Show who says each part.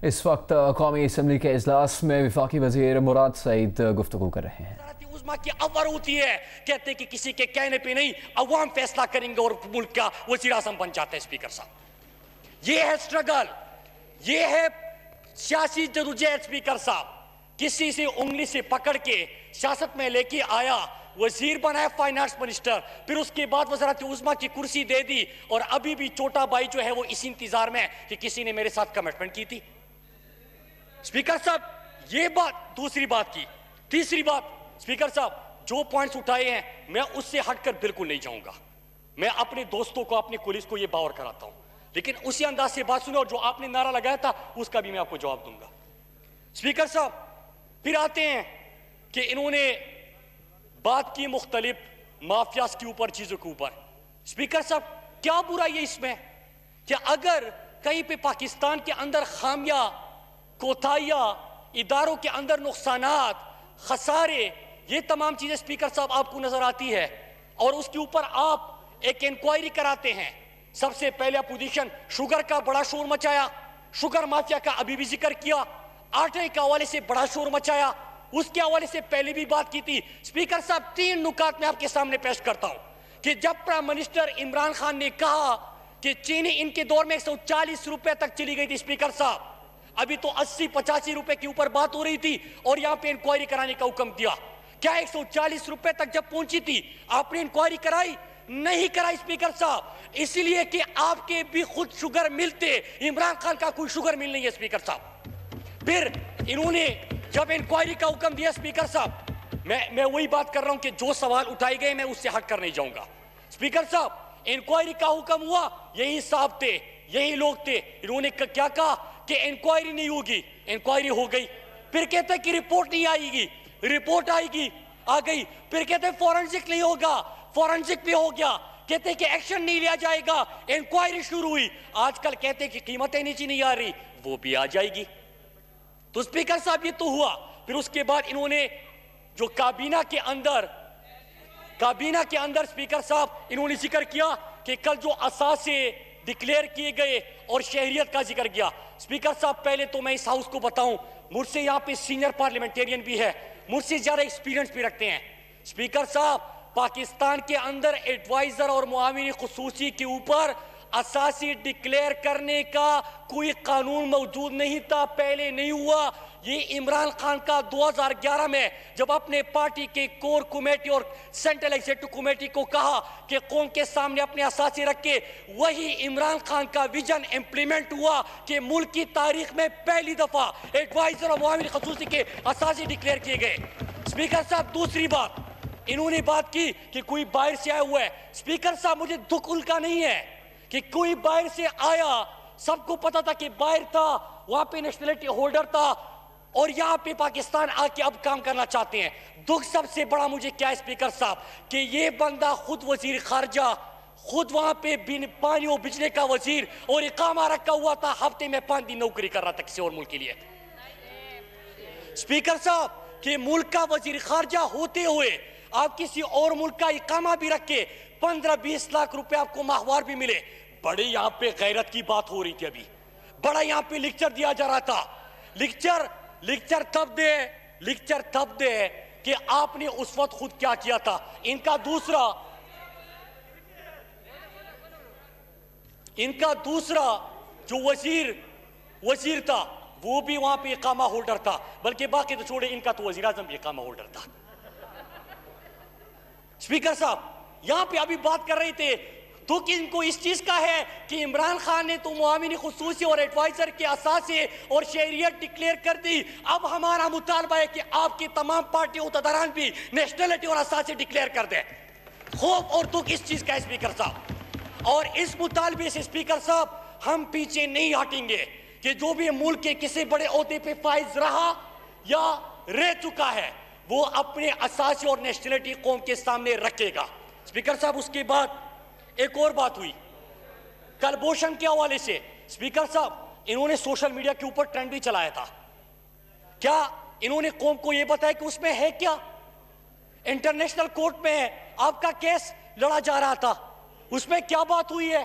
Speaker 1: اس وقت قومی اسمبلی کے اجلاس میں وفاقی وزیر مراد سعید گفتگو کر رہے ہیں۔
Speaker 2: عظمیٰ کی اول ہوتی ہے، کہتے ہیں کہ کسی کے کہنے پہ نہیں، عوام فیصلہ کریں گے اور ملک کا وزیر اعظم بن جاتا ہے اسپیکر صاحب۔ یہ ہے سٹرگل، یہ ہے سیاسی جدوجہد اسپیکر صاحب۔ کسی سے انگلی سے پکڑ کے سیاست میں لے کے آیا، وزیر بنایا فائنانس منسٹر، پھر اس کے بعد وزارت عظمیٰ کی کرسی دے دی، اور ابھی بھی چھوٹا بھائی جو ہے وہ اسی انتظار میں کہ کسی نے میرے ساتھ کمٹمنٹ کی تھی۔ اسپیکر صاحب یہ بات دوسری بات کی۔ تیسری بات، اسپیکر صاحب جو پوائنٹس اٹھائے ہیں میں اس سے ہٹ کر بالکل نہیں جاؤں گا۔ میں اپنے دوستوں کو، اپنے کولیز کو یہ باور کراتا ہوں، لیکن اسی انداز سے بات سنو، اور جو آپ نے نعرہ لگایا تھا اس کا بھی میں آپ کو جواب دوں گا۔ اسپیکر صاحب پھر آتے ہیں کہ انہوں نے بات کی مختلف مافیاز کے اوپر، چیزوں کے اوپر۔ اسپیکر صاحب کیا برائی ہے اس میں کہ اگر کہیں پہ پاکستان کے اندر خامیاں، کوتاہیاں، اداروں کے اندر نقصانات، خسارے، یہ تمام چیزیں اسپیکر صاحب آپ کو نظر آتی ہے، اور اس کے اوپر آپ ایک انکوائری کراتے ہیں۔ سب سے پہلے اپوزیشن شوگر کا بڑا شور مچایا، شوگر مافیا کا ابھی بھی ذکر کیا، آٹے کے حوالے سے بڑا شور مچایا، اس کے حوالے سے پہلے بھی بات کی تھی۔ اسپیکر صاحب تین نکات میں آپ کے سامنے پیش کرتا ہوں کہ جب پرائم منسٹر عمران خان نے کہا کہ چینی ان کے دور میں 140 روپے تک چلی گئی تھی، اسپیکر صاحب ابھی تو 80-85 روپے کے اوپر بات ہو رہی تھی، اور یہاں پہ انکوائری کرانے کا حکم دیا۔ کیا 140 روپے تک جب پہنچی تھی آپ نے انکوائری کرائی؟ نہیں کرائی اسپیکر صاحب، اس لیے کہ آپ کے بھی خود شوگر ملتے، عمران خان کا کوئی شوگر مل نہیں ہے اسپیکر صاحب۔ پھر انہوں نے جب انکوائری کا حکم دیا اسپیکر صاحب، میں وہی بات کر رہا ہوں کہ جو سوال اٹھائے گئے میں اس سے ہٹ کر نہیں جاؤں گا۔ اسپیکر صاحب انکوائری کا حکم ہوا، یہی صاحب تھے، یہی لوگ تھے، انہوں نے کیا کہا کہ انکوائری نہیں ہوگی، انکوائری ہو گئی۔ پھر کہتے ہیں کہ رپورٹ نہیں آئے گی، رپورٹ آئے گی، آ گئی۔ پھر کہتے ہیں فورنسک نہیں ہوگا، فورنسک بھی ہو گیا۔ کہتے ہیں کہ ایکشن نہیں لیا جائے گا، انکوائری شروع ہوئی۔ آج کل کہتے ہیں کہ قیمتیں نیچے نہیں آ رہی، وہ بھی آ جائے گی۔ تو اسپیکر صاحب یہ تو ہوا۔ پھر اس کے بعد انہوں نے جو کابینہ کے اندر اسپیکر صاحب انہوں نے ذکر کیا کہ کل جو اثاثے ڈکلیئر کیے گئے اور شہریت کا ذکر کیا۔ اسپیکر صاحب پہلے تو میں اس ہاؤس کو بتاؤں، مجھ سے یہاں پہ سینئر پارلیمنٹیرین بھی ہے، مجھ سے زیادہ ایکسپیرینس بھی رکھتے ہیں۔ اسپیکر صاحب پاکستان کے اندر ایڈوائزر اور معاون خصوصی کے اوپر اساسی ڈکلیئر کرنے کا کوئی قانون موجود نہیں تھا، پہلے نہیں ہوا۔ یہ عمران خان کا 2011 میں جب اپنے پارٹی کے کور کمیٹی اور سینٹرل ایگزیکٹو کمیٹی کو کہا کہ قوم کے سامنے اپنے اساسی رکھ کے، وہی عمران خان کا ویژن امپلیمنٹ ہوا کہ ملک کی تاریخ میں پہلی دفعہ ایڈوائزر اور معاون خصوصی کے اساسی ڈکلیئر کیے گئے۔ اسپیکر صاحب دوسری بات انہوں نے بات کی کہ کوئی باہر سے آیا ہوا ہے۔ اسپیکر صاحب مجھے دکھ ان کا نہیں ہے کہ کوئی باہر سے آیا، سب کو پتا تھا کہ باہر تھا، وہاں پہ نیشنلٹی ہولڈر تھا، اور یہاں پہ پاکستان آ کے اب کام کرنا چاہتے ہیں۔ دکھ سب سے بڑا مجھے کیا ہے اسپیکر صاحب کہ یہ بندہ خود وزیر خارجہ، خود وہاں پہ پانی و بجلی کا وزیر، اور اقامہ رکھا ہوا تھا، ہفتے میں 5 دن نوکری کر رہا تھا کسی اور ملک کے لیے۔ اسپیکر صاحب کہ ملک کا وزیر خارجہ ہوتے ہوئے آپ کسی اور ملک کا اقامہ بھی رکھ کے 15-20 لاکھ روپے آپ کو ماہوار بھی ملے، بڑے یہاں پہ غیرت کی بات ہو رہی تھی، ابھی بڑا یہاں پہ لیکچر دیا جا رہا تھا۔ لیکچر تب دے کہ آپ نے اس وقت خود کیا کیا تھا۔ ان کا دوسرا جو وزیر تھا وہ بھی وہاں پہ اقامہ ہولڈر تھا، بلکہ باقی تو چھوڑے، ان کا تو وزیر اعظم بھی اقامہ ہولڈر تھا۔ اسپیکر صاحب یہاں پہ ابھی بات کر رہے تھے تو کہ ان کو اس چیز کا ہے کہ عمران خان نے تو معاون خصوصی اور ایڈوائزر کے اساسے اور شہریت ڈکلیئر کر دی، اب ہمارا مطالبہ ہے کہ آپ کی تمام پارٹی عہدیداران بھی نیشنلٹی اور اساسے ڈکلیئر کر دیں۔ خوف اور دکھ اس چیز کا ہے اسپیکر صاحب، اور اس مطالبے سے اسپیکر صاحب ہم پیچھے نہیں ہٹیں گے کہ جو بھی ملک کے کسی بڑے عہدے پہ فائز رہا یا رہ چکا ہے وہ اپنے اساسے اور نیشنلٹی قوم کے سامنے رکھے گا۔ اسپیکر صاحب اس کے بعد ایک اور بات ہوئی کلبھوشن کے حوالے سے۔ اسپیکر صاحب انہوں نے سوشل میڈیا کے اوپر ٹرینڈ بھی چلایا تھا، کیا انہوں نے قوم کو یہ بتایا کہ اس میں ہے کیا؟ انٹرنیشنل کورٹ میں آپ کا کیس لڑا جا رہا تھا، اس میں کیا بات ہوئی ہے؟